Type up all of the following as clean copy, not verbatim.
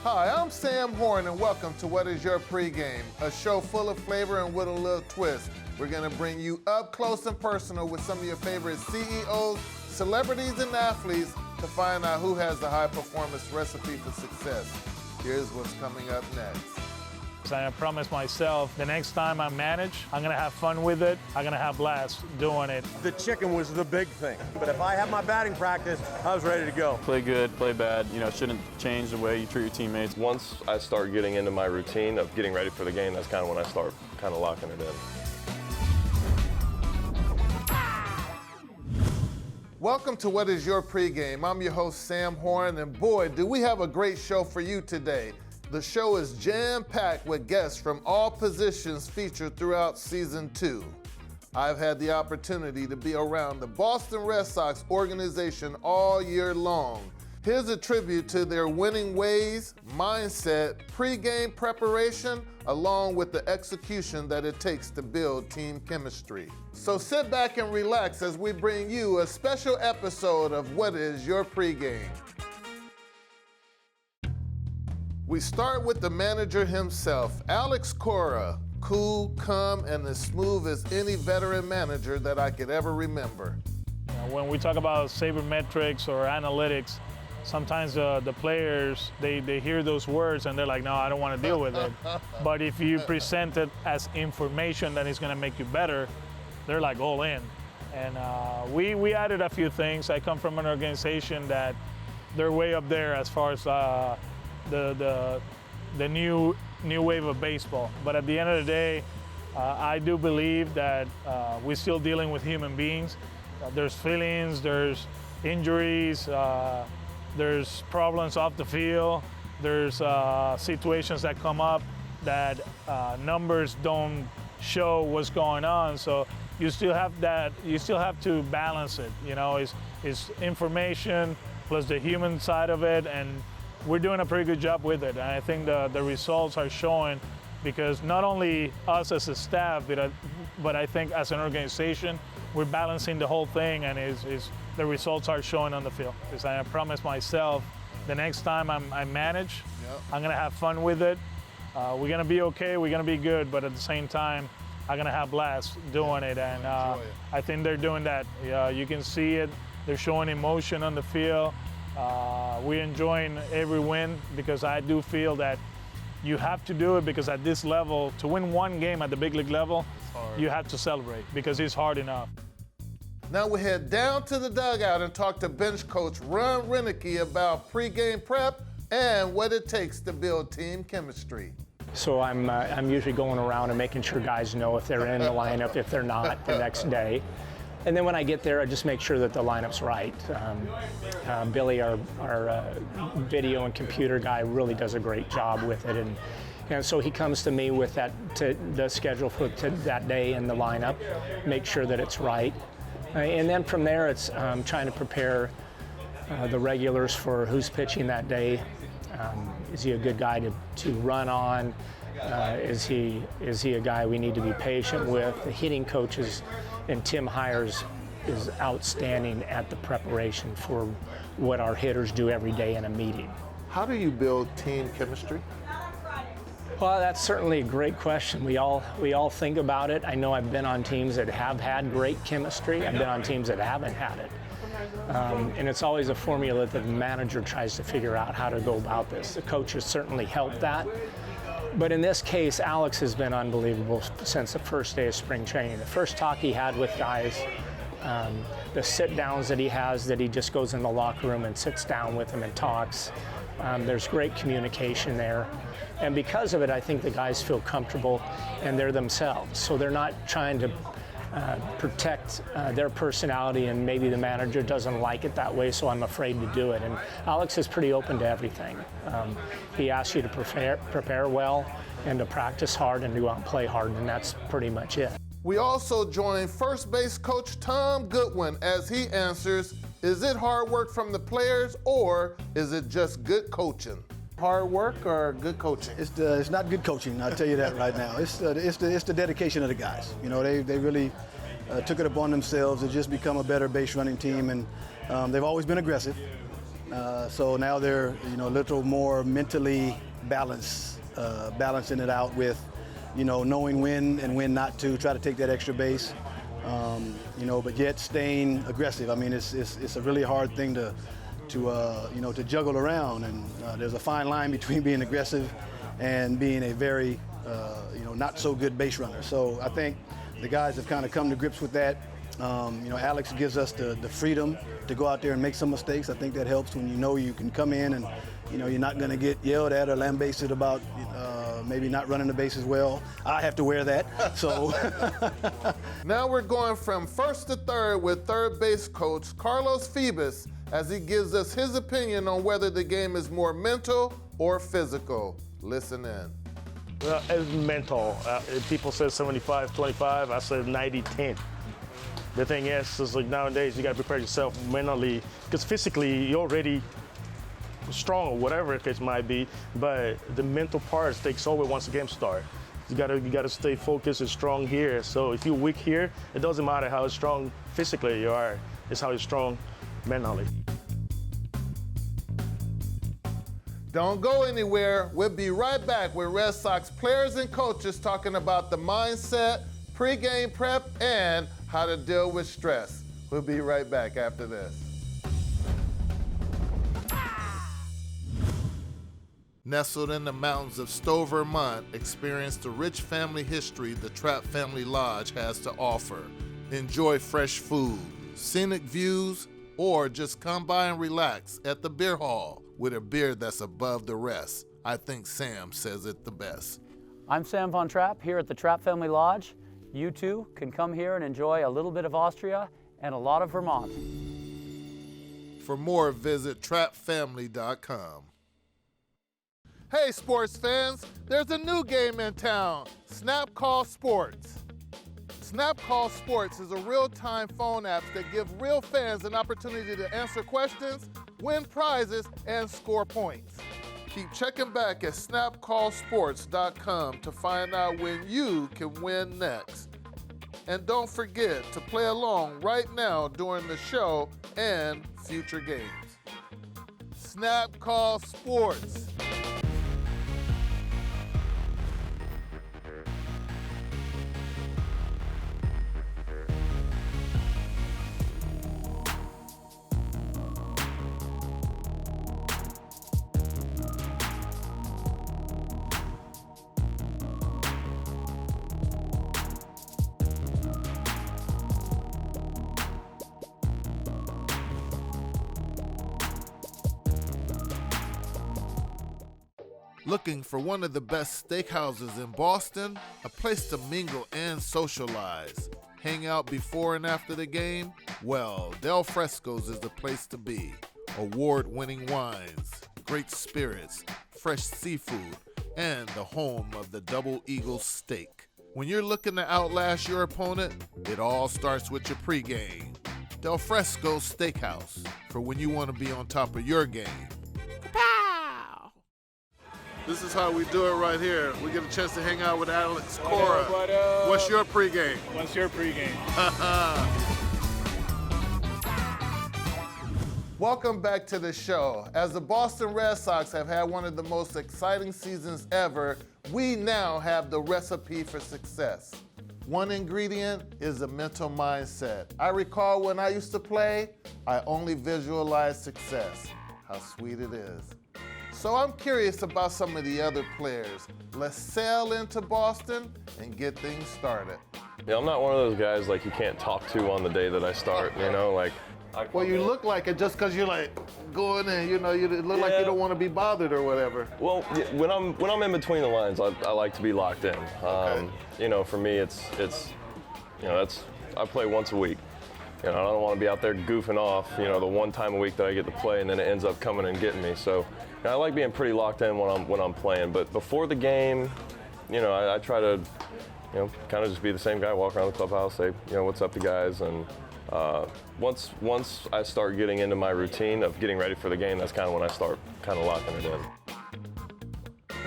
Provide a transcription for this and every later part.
Hi, I'm Sam Horn, and welcome to What Is Your Pregame, a show full of flavor and with a little twist. We're going to bring you up close and personal with some of your favorite CEOs, celebrities, and athletes to find out who has the high-performance recipe for success. Here's what's coming up next. I promised myself the next time I manage, I'm going to have fun with it. I'm going to have blast doing it. The chicken was the big thing. But if I had my batting practice, I was ready to go. Play good, play bad. Shouldn't change the way you treat your teammates. Once I start getting into my routine of getting ready for the game, that's kind of when I start kind of locking it in. Welcome to What Is Your Pregame. I'm your host, Sam Horn, and boy, do we have a great show for you today. The show is jam-packed with guests from all positions featured throughout Season 2. I've had the opportunity to be around the Boston Red Sox organization all year long. Here's a tribute to their winning ways, mindset, pregame preparation, along with the execution that it takes to build team chemistry. So sit back and relax as we bring you a special episode of What Is Your Pregame. We start with the manager himself, Alex Cora, cool, calm, and as smooth as any veteran manager that I could ever remember. When we talk about sabermetrics or analytics, sometimes the players, they hear those words and they're like, no, I don't want to deal with it. But if you present it as information that is going to make you better, they're like all in. And we added a few things. I come from an organization that they're way up there as far as the new wave of baseball. But at the end of the day, I do believe that we're still dealing with human beings. There's feelings, there's injuries, there's problems off the field, there's situations that come up that numbers don't show what's going on. So you still have to balance it. It's information plus the human side of it, and we're doing a pretty good job with it. And I think the results are showing, because not only us as a staff, but I think as an organization, we're balancing the whole thing, and the results are showing on the field. Because I promised myself the next time I manage, I'm going to have fun with it. We're going to be okay, we're going to be good, but at the same time, I'm going to have blast doing it. And I think they're doing that. You can see it. They're showing emotion on the field. We're enjoying every win, because I do feel that you have to do it, because at this level, to win one game at the big league level, you have to celebrate, because it's hard enough. Now we head down to the dugout and talk to bench coach Ron Renicky about pregame prep and what it takes to build team chemistry. So I'm usually going around and making sure guys know if they're in the lineup, if they're not the next day. And then when I get there, I just make sure that the lineup's right. Billy, our video and computer guy, really does a great job with it. And so he comes to me with the schedule for that day and the lineup, make sure that it's right. And then from there, it's trying to prepare the regulars for who's pitching that day. Is he a good guy to run on? Is he a guy we need to be patient with? The hitting coaches and Tim Hires is outstanding at the preparation for what our hitters do every day in a meeting. How do you build team chemistry? Well, that's certainly a great question. We all think about it. I know I've been on teams that have had great chemistry. I've been on teams that haven't had it. And it's always a formula that the manager tries to figure out how to go about this. The coaches certainly help that. But in this case, Alex has been unbelievable since the first day of spring training. The first talk he had with guys, the sit-downs that he has, that he just goes in the locker room and sits down with them and talks. There's great communication there. And because of it, I think the guys feel comfortable and they're themselves. So they're not trying to protect their personality, and maybe the manager doesn't like it that way, so I'm afraid to do it. And Alex is pretty open to everything. He asks you to prepare well and to practice hard and to go out and play hard, and that's pretty much it. We also join first base coach Tom Goodwin as he answers, is it hard work from the players, or is it just good coaching? Hard work or good coaching? It's not good coaching, I'll tell you that right now. It's the dedication of the guys. They really took it upon themselves to just become a better base running team, and they've always been aggressive. So now they're, a little more mentally balancing it out with, knowing when and when not to try to take that extra base, but yet staying aggressive. I mean, it's a really hard thing to juggle around, and there's a fine line between being aggressive and being a very, not so good base runner. So I think the guys have kind of come to grips with that. Alex gives us the freedom to go out there and make some mistakes. I think that helps when you can come in and, you're not going to get yelled at or lambasted about maybe not running the bases well. I have to wear that, so. Now we're going from first to third with third base coach Carlos Phoebus as he gives us his opinion on whether the game is more mental or physical. Listen in. Well, it's mental. People say 75-25. I said 90-10. The thing is like nowadays you got to prepare yourself mentally, because physically you're already strong or whatever the case might be, but the mental part takes over once the game starts. You gotta stay focused and strong here. So if you're weak here, it doesn't matter how strong physically you are. It's how you're strong mentally. Don't go anywhere. We'll be right back with Red Sox players and coaches talking about the mindset, pregame prep, and how to deal with stress. We'll be right back after this. Nestled in the mountains of Stowe, Vermont, experience the rich family history the Trapp Family Lodge has to offer. Enjoy fresh food, scenic views, or just come by and relax at the beer hall with a beer that's above the rest. I think Sam says it the best. I'm Sam Von Trapp here at the Trapp Family Lodge. You too can come here and enjoy a little bit of Austria and a lot of Vermont. For more, visit trappfamily.com. Hey sports fans, there's a new game in town, Snap Call Sports. Snap Call Sports is a real-time phone app that gives real fans an opportunity to answer questions, win prizes, and score points. Keep checking back at snapcallsports.com to find out when you can win next. And don't forget to play along right now during the show and future games. Snap Call Sports. Looking for one of the best steakhouses in Boston? A place to mingle and socialize. Hang out before and after the game? Well, Del Fresco's is the place to be. Award-winning wines, great spirits, fresh seafood, and the home of the Double Eagle steak. When you're looking to outlast your opponent, it all starts with your pregame. Del Fresco's Steakhouse, for when you want to be on top of your game. This is how we do it right here. We get a chance to hang out with Alex Cora. What's your pregame? What's your pregame? Welcome back to the show. As the Boston Red Sox have had one of the most exciting seasons ever, we now have the recipe for success. One ingredient is a mental mindset. I recall when I used to play, I only visualized success. How sweet it is. So I'm curious about some of the other players. Let's sail into Boston and get things started. Yeah, I'm not one of those guys like you can't talk to on the day that I start, Well, you look like it just because you're like going in, you look like you don't want to be bothered or whatever. Well, when I'm in between the lines, I like to be locked in. For me, it's I play once a week. I don't want to be out there goofing off, the one time a week that I get to play, and then it ends up coming and getting me. So I like being pretty locked in when I'm playing. But before the game, I try to, kind of just be the same guy, walk around the clubhouse, say, what's up to guys, and once I start getting into my routine of getting ready for the game, that's kind of when I start kind of locking it in.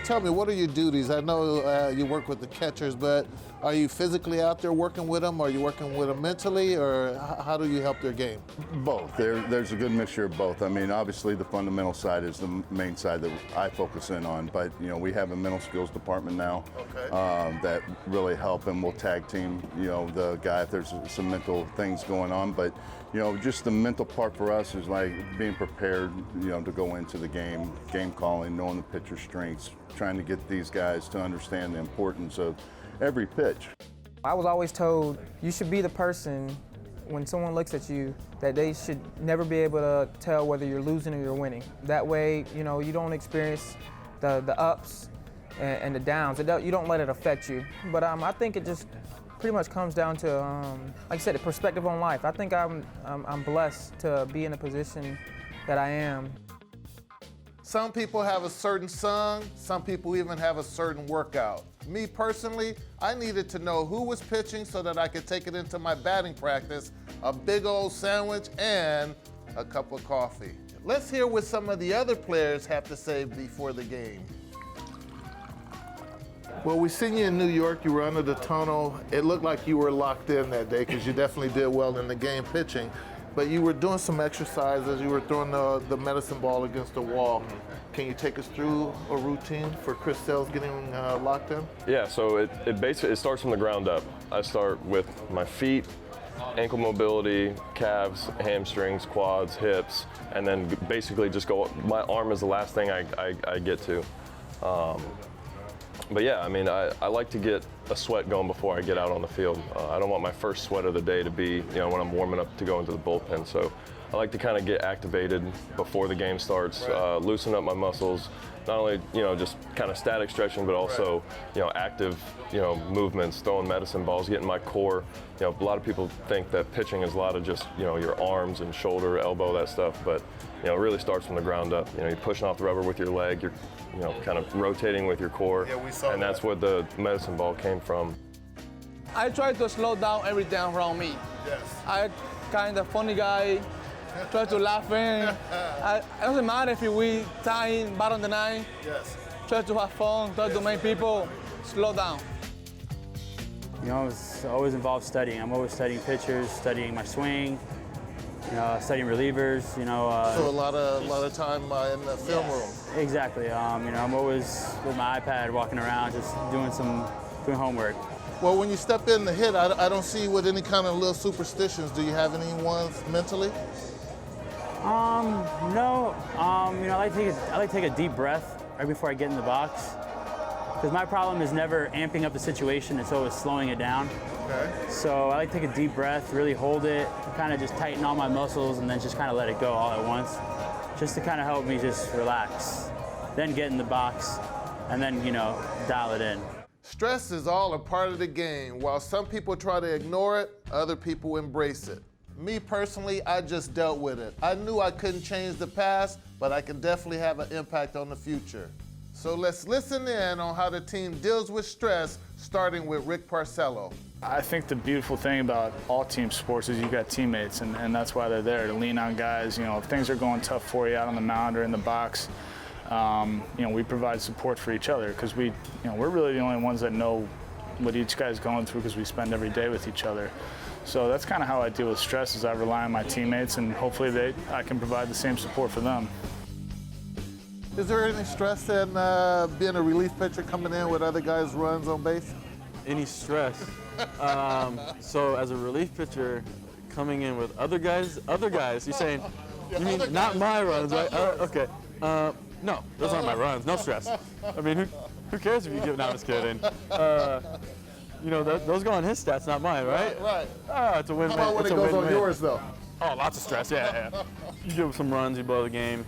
Tell me, what are your duties? I know you work with the catchers, but are you physically out there working with them? Are you working with them mentally, or how do you help their game? Both. There's a good mixture of both. I mean, obviously the fundamental side is the main side that I focus in on, but we have a mental skills department now that really help, and we'll tag team the guy if there's some mental things going on. But just the mental part for us is like being prepared to go into the game calling, knowing the pitcher's strengths, trying to get these guys to understand the importance of every pitch. I was always told you should be the person when someone looks at you that they should never be able to tell whether you're losing or you're winning. That way, you don't experience the ups and the downs. You don't let it affect you. But I think it just pretty much comes down to, like I said, the perspective on life. I think I'm blessed to be in the position that I am. Some people have a certain song, some people even have a certain workout. Me personally, I needed to know who was pitching so that I could take it into my batting practice, a big old sandwich, and a cup of coffee. Let's hear what some of the other players have to say before the game. Well, we seen you in New York. You were under the tunnel. It looked like you were locked in that day because you definitely did well in the game pitching. But you were doing some exercises. You were throwing the medicine ball against the wall. Can you take us through a routine for Chris Sales getting locked in? Yeah, so it basically starts from the ground up. I start with my feet, ankle mobility, calves, hamstrings, quads, hips, and then basically just go. My arm is the last thing I get to. But yeah, I mean, I like to get a sweat going before I get out on the field. I don't want my first sweat of the day to be, when I'm warming up to go into the bullpen. So I like to kind of get activated before the game starts, loosen up my muscles, not only, just kind of static stretching, but also, active, movements, throwing medicine balls, getting my core. A lot of people think that pitching is a lot of just, your arms and shoulder, elbow, that stuff, but, it really starts from the ground up. You're pushing off the rubber with your leg, you're, kind of rotating with your core, and that's where the medicine ball came from. I try to slow down everything around me. Yes. I kind of funny guy, try to laugh in. It doesn't matter if we tying bottom of the ninth. Yes. Try to have fun, try to make people slow down. It's always involved studying. I'm always studying pitchers, studying my swing, studying relievers. So a lot of time in the film room. Exactly. I'm always with my iPad walking around, just doing homework. Well, when you step in to hit, I don't see you with any kind of little superstitions. Do you have any ones mentally? No. I like to take a deep breath right before I get in the box. Because my problem is never amping up the situation, it's always slowing it down. Okay. So I like to take a deep breath, really hold it, kind of just tighten all my muscles, and then just kind of let it go all at once, just to kind of help me just relax. Then get in the box, and then, dial it in. Stress is all a part of the game. While some people try to ignore it, other people embrace it. Me personally, I just dealt with it. I knew I couldn't change the past, but I can definitely have an impact on the future. So let's listen in on how the team deals with stress, starting with Rick Porcello. I think the beautiful thing about all team sports is you've got teammates, and that's why they're there, to lean on guys. If things are going tough for you out on the mound or in the box, we provide support for each other because we're really the only ones that know what each guy's going through because we spend every day with each other. So that's kind of how I deal with stress, is I rely on my teammates, and hopefully I can provide the same support for them. Is there any stress in being a relief pitcher coming in with other guys' runs on base? Any stress? So as a relief pitcher, coming in with other guys, you're saying, you mean not my runs, right? Okay. No, those aren't my runs. No stress. I mean, who cares if you give? No, I'm just kidding. Those go on his stats, not mine, right? Right. It's a win-win. How about when it goes on yours, though? Oh, lots of stress. Yeah. You give some runs, you blow the game.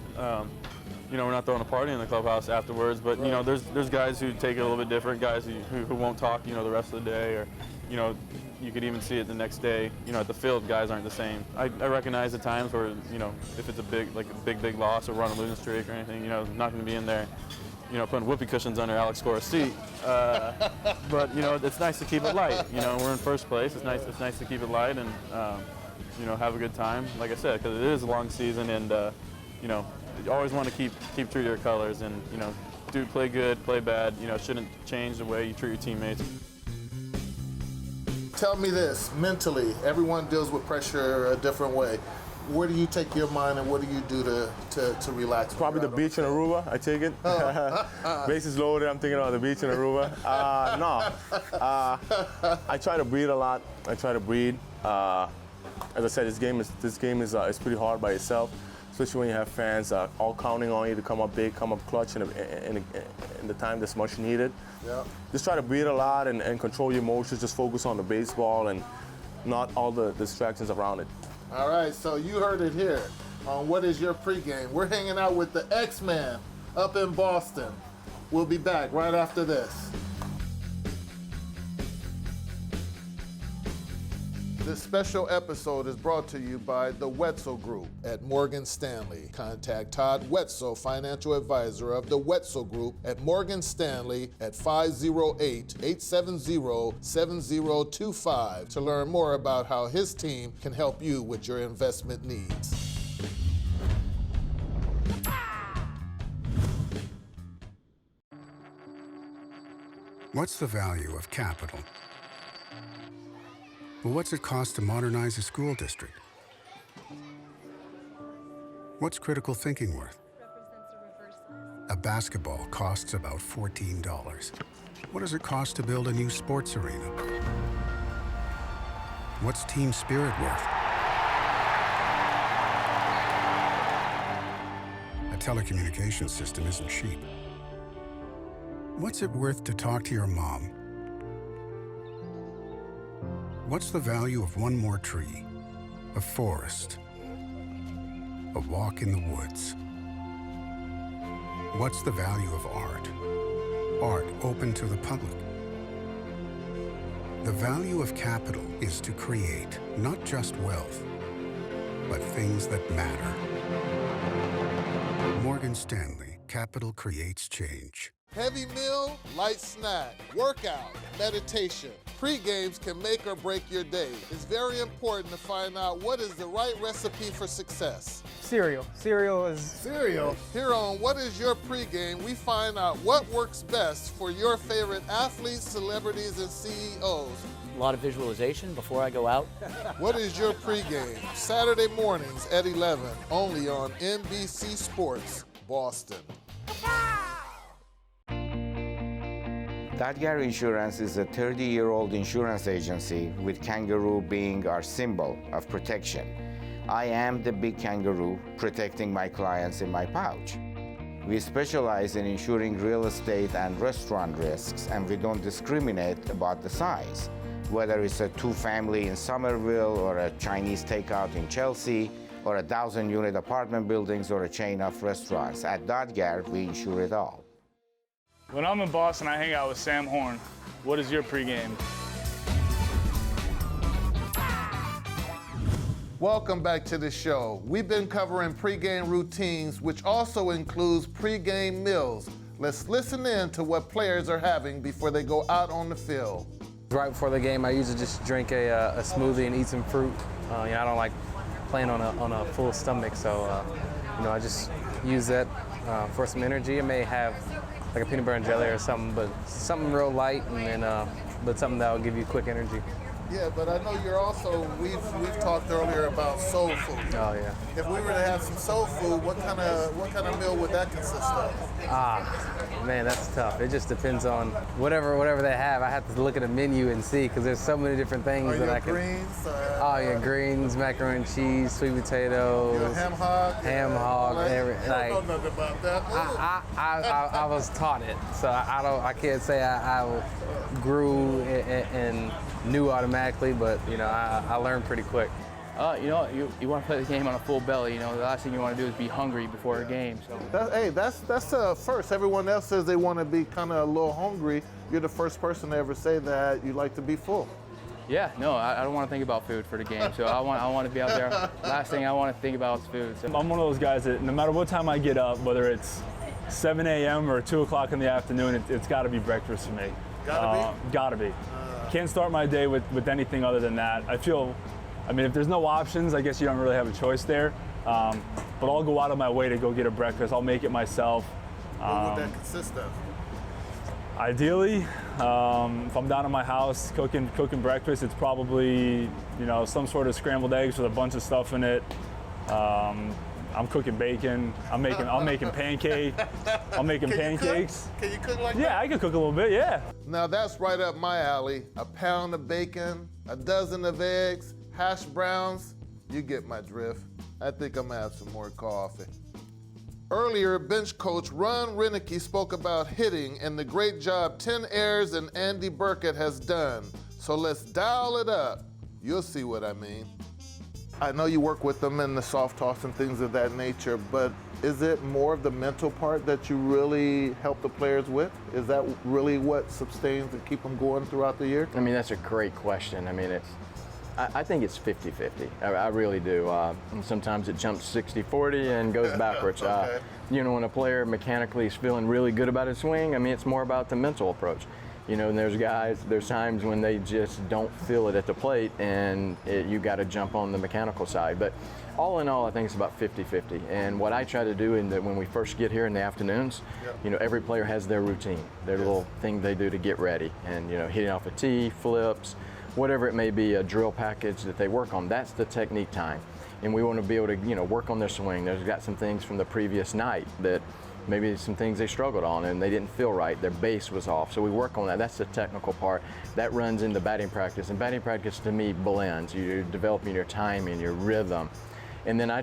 We're not throwing a party in the clubhouse afterwards, but there's guys who take it a little bit different, guys who won't talk, the rest of the day, or you could even see it the next day. At the field, guys aren't the same. I recognize the times where if it's a big loss or run a losing streak or anything, not going to be in there, putting whoopee cushions under Alex Cora's seat. But it's nice to keep it light. We're in first place. It's nice to keep it light and have a good time. Like I said, because it is a long season, and you always want to keep true to your colors, and do play good, play bad. You know, shouldn't change the way you treat your teammates. Tell me this, mentally, everyone deals with pressure a different way. Where do you take your mind and what do you do to relax? Probably the beach in Aruba, I take it. Bases loaded, I'm thinking about the beach in Aruba. I try to breathe a lot. I try to breathe. As I said, this game is pretty hard by itself, especially when you have fans all counting on you to come up big, come up clutch in the time that's much needed. Yeah. Just try to breathe a lot and control your emotions. Just focus on the baseball and not all the distractions around it. All right, so you heard it here on What Is Your Pregame. We're hanging out with the X-Man up in Boston. We'll be back right after this. This special episode is brought to you by the Wetzel Group at Morgan Stanley. Contact Todd Wetzel, financial advisor of the Wetzel Group at Morgan Stanley at 508-870-7025 to learn more about how his team can help you with your investment needs. What's the value of capital? Well, what's it cost to modernize a school district? What's critical thinking worth? A basketball costs about $14. What does it cost to build a new sports arena? What's team spirit worth? A telecommunications system isn't cheap. What's it worth to talk to your mom? What's the value of one more tree, a forest, a walk in the woods? What's the value of art? Art open to the public. The value of capital is to create not just wealth, but things that matter. Morgan Stanley, capital creates change. Heavy meal, light snack, workout, meditation. Pre-games can make or break your day. It's very important to find out what is the right recipe for success. Cereal. Cereal is... Cereal? Here on What Is Your Pre-Game, we find out what works best for your favorite athletes, celebrities, and CEOs. A lot of visualization before I go out. What Is Your Pre-Game? Saturday mornings at 11, only on NBC Sports, Boston. Dadgar Insurance is a 30-year-old insurance agency with kangaroo being our symbol of protection. I am the big kangaroo protecting my clients in my pouch. We specialize in insuring real estate and restaurant risks, and we don't discriminate about the size. Whether it's a two-family in Somerville or a Chinese takeout in Chelsea, or 1,000-unit apartment buildings or a chain of restaurants. At Dadgar, we insure it all. When I'm in Boston, I hang out with Sam Horn. What is your pregame? Welcome back to the show. We've been covering pregame routines, which also includes pregame meals. Let's listen in to what players are having before they go out on the field. Right before the game, I usually just drink a smoothie and eat some fruit. I don't like playing on a full stomach, so I just use that for some energy. It may have like a peanut butter and jelly or something, but something real light, and then but something that will give you quick energy. Yeah, but I know you're also, we've talked earlier about soul food. Oh yeah. If we were to have some soul food, what kind of meal would that consist of? Man, that's tough. It just depends on whatever they have. I have to look at the menu and see, because there's so many different things that I can. Greens? Greens, macaroni and cheese, sweet potatoes. You're a ham hog? Ham hog. I don't know nothing about that. I was taught it, so I can't say I grew and knew automatically, but I learned pretty quick. You want to play the game on a full belly. The last thing you want to do is be hungry before a game. So that's first. Everyone else says they want to be kind of a little hungry. You're the first person to ever say that you like to be full. Yeah, no, I don't want to think about food for the game. So I want to be out there. Last thing I want to think about is food. So. I'm one of those guys that no matter what time I get up, whether it's 7 a.m. or 2 o'clock in the afternoon, it's got to be breakfast for me. Gotta be. Can't start my day with anything other than that. If there's no options, I guess you don't really have a choice there. But I'll go out of my way to go get a breakfast. I'll make it myself. What would that consist of? Ideally, if I'm down at my house cooking breakfast, it's probably, you know, some sort of scrambled eggs with a bunch of stuff in it. I'm cooking bacon. I'm making pancakes. I'm making pancakes. Can you cook like that? Yeah, I can cook a little bit, yeah. Now that's right up my alley. A pound of bacon, a dozen of eggs, hash browns. You get my drift. I think I'm gonna have some more coffee. Earlier, bench coach Ron Renicky spoke about hitting and the great job Tim Ayers and Andy Burkett has done. So let's dial it up. You'll see what I mean. I know you work with them in the soft toss and things of that nature, but is it more of the mental part that you really help the players with? Is that really what sustains and keep them going throughout the year? I mean, that's a great question. I mean, I think it's 50-50. I really do. And sometimes it jumps 60-40 and goes backwards. Okay. You know, when a player mechanically is feeling really good about his swing, I mean, it's more about the mental approach. You know, and there's times when they just don't feel it at the plate, and you got to jump on the mechanical side. But all in all, I think it's about 50-50. And what I try to do when we first get here in the afternoons, you know, every player has their routine, their little thing they do to get ready. And, you know, hitting off a tee, flips, whatever it may be, a drill package that they work on, that's the technique time. And we want to be able to, you know, work on their swing. There's got some things from the previous night that maybe some things they struggled on and they didn't feel right. Their base was off. So we work on that. That's the technical part. That runs into batting practice. And batting practice to me blends. You're developing your timing, your rhythm. And then I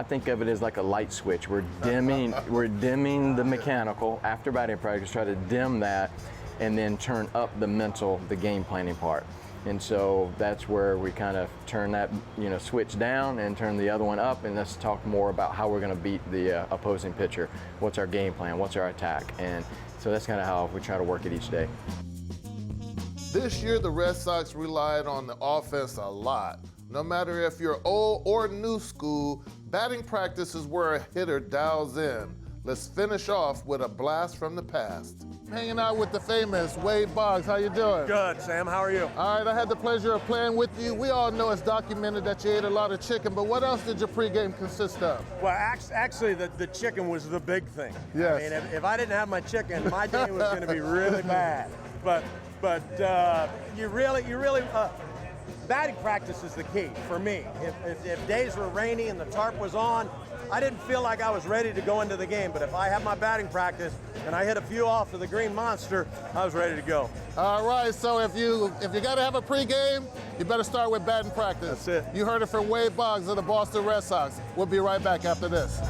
think of it as like a light switch. We're dimming the mechanical after batting practice, try to dim that and then turn up the mental, the game planning part. And so that's where we kind of turn that, you know, switch down and turn the other one up, and let's talk more about how we're going to beat the opposing pitcher. What's our game plan? What's our attack? And so that's kind of how we try to work it each day. This year, the Red Sox relied on the offense a lot. No matter if you're old or new school, batting practice is where a hitter dials in. Let's finish off with a blast from the past. Hanging out with the famous Wade Boggs. How you doing? Good, Sam. How are you? All right, I had the pleasure of playing with you. We all know it's documented that you ate a lot of chicken, but what else did your pregame consist of? Well, actually, the chicken was the big thing. Yes. I mean, if I didn't have my chicken, my day was going to be really bad. But you really, batting practice is the key for me. If days were rainy and the tarp was on, I didn't feel like I was ready to go into the game, but if I had my batting practice and I hit a few off to the green monster, I was ready to go. All right, so if you got to have a pregame, you better start with batting practice. That's it. You heard it from Wade Boggs of the Boston Red Sox. We'll be right back after this.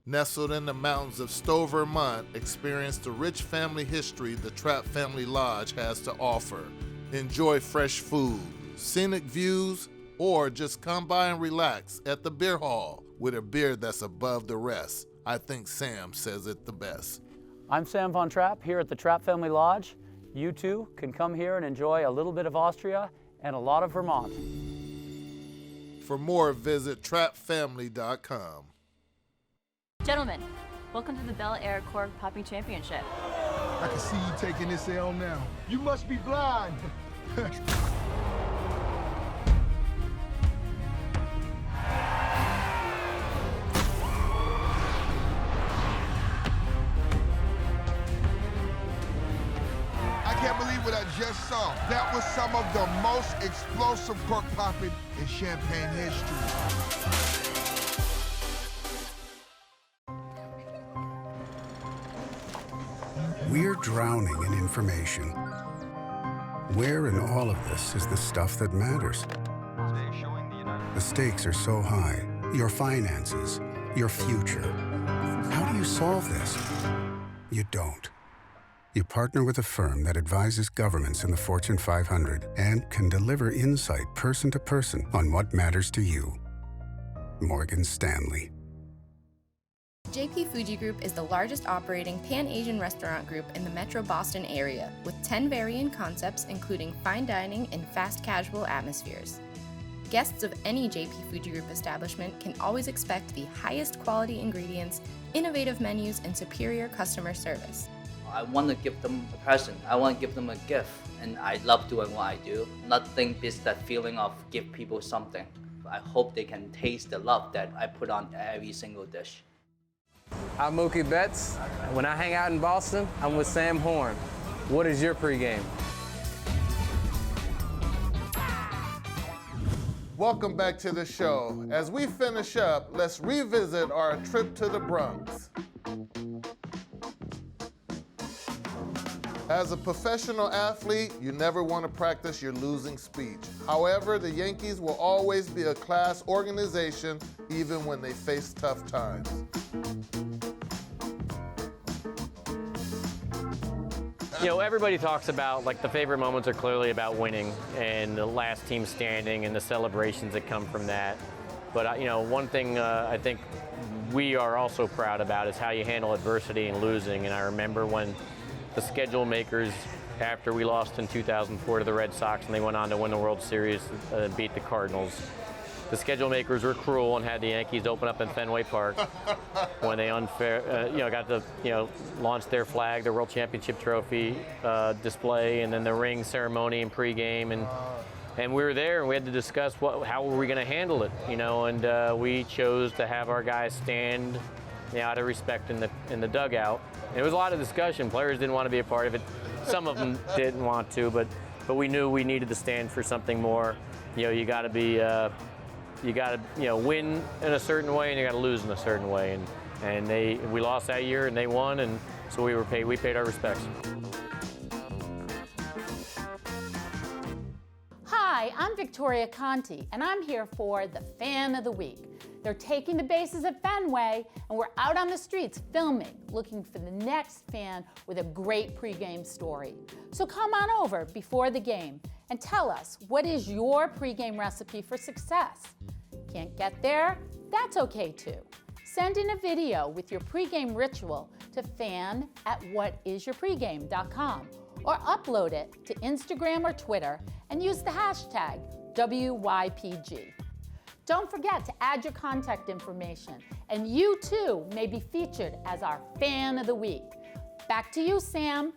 Nestled in the mountains of Stowe, Vermont, experience the rich family history the Trapp Family Lodge has to offer. Enjoy fresh food, scenic views, or just come by and relax at the beer hall with a beer that's above the rest. I think Sam says it the best. I'm Sam Von Trapp here at the Trapp Family Lodge. You too can come here and enjoy a little bit of Austria and a lot of Vermont. For more, visit trappfamily.com. Gentlemen, welcome to the Bel Air Cork Popping Championship. I can see you taking this L now. You must be blind. I can't believe what I just saw. That was some of the most explosive cork popping in Champagne history. We're drowning in information. Where in all of this is the stuff that matters? The stakes are so high. Your finances, your future. How do you solve this? You don't. You partner with a firm that advises governments in the Fortune 500 and can deliver insight person to person on what matters to you. Morgan Stanley. JP Fuji Group is the largest operating Pan-Asian restaurant group in the Metro Boston area, with 10 varying concepts including fine dining and fast casual atmospheres. Guests of any JP Fuji Group establishment can always expect the highest quality ingredients, innovative menus, and superior customer service. I want to give them a present. I want to give them a gift, and I love doing what I do. Nothing beats that feeling of give people something. I hope they can taste the love that I put on every single dish. I'm Mookie Betts. When I hang out in Boston, I'm with Sam Horn. What is your pregame? Welcome back to the show. As we finish up, let's revisit our trip to the Bronx. As a professional athlete, you never want to practice your losing speech. However, the Yankees will always be a class organization, even when they face tough times. You know, everybody talks about, like, the favorite moments are clearly about winning and the last team standing and the celebrations that come from that. But, you know, one thing I think we are also proud about is how you handle adversity and losing. And I remember when the schedule makers, after we lost in 2004 to the Red Sox and they went on to win the World Series and beat the Cardinals, the schedule makers were cruel and had the Yankees open up in Fenway Park when they got to, launch their flag, their World Championship trophy display, and then the ring ceremony and pregame, and we were there and we had to discuss how were we going to handle it, and we chose to have our guys stand out of respect in the dugout. And it was a lot of discussion. Players didn't want to be a part of it. Some of them didn't want to, but we knew we needed to stand for something more. You got to be. You got to win in a certain way and you got to lose in a certain way, and we lost that year and they won, and so we paid our respects. Hi, I'm Victoria Conti and I'm here for the Fan of the Week. They're taking the bases at Fenway and we're out on the streets filming, looking for the next fan with a great pregame story. So come on over before the game and tell us, what is your pregame recipe for success? Can't get there? That's okay too. Send in a video with your pregame ritual to fan@whatisyourpregame.com or upload it to Instagram or Twitter and use the hashtag WYPG. Don't forget to add your contact information, and you too may be featured as our Fan of the Week. Back to you, Sam.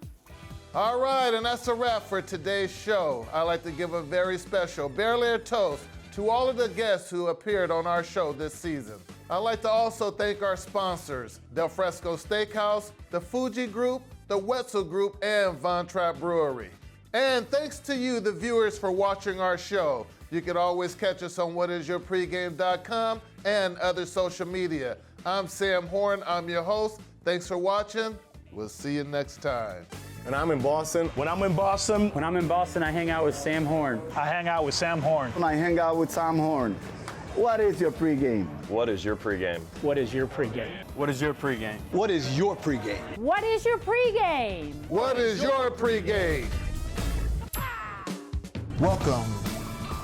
All right, and that's a wrap for today's show. I'd like to give a very special Bel Air toast to all of the guests who appeared on our show this season. I'd like to also thank our sponsors, Del Fresco Steakhouse, the Fuji Group, the Wetzel Group, and Von Trapp Brewery. And thanks to you, the viewers, for watching our show. You can always catch us on whatisyourpregame.com and other social media. I'm Sam Horn, I'm your host. Thanks for watching. We'll see you next time. And I'm in Boston. When I'm in Boston, I hang out with Sam Horn. I hang out with Sam Horn. When I hang out with Sam Horn. What is your pregame? What is your pregame? What is your pregame? What is your pregame? What is your pregame? What is your pregame? What is your pregame? Welcome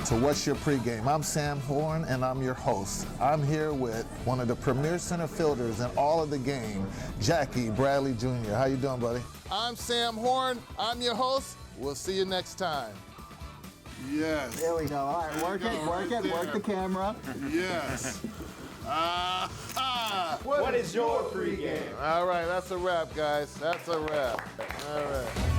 to What's Your Pregame. I'm Sam Horn and I'm your host. I'm here with one of the premier center fielders in all of the game, Jackie Bradley Jr. How you doing, buddy? I'm Sam Horn. I'm your host. We'll see you next time. Yes. There we go. All right, work the camera. Yes. What is your pregame? All right, that's a wrap, guys. That's a wrap. All right.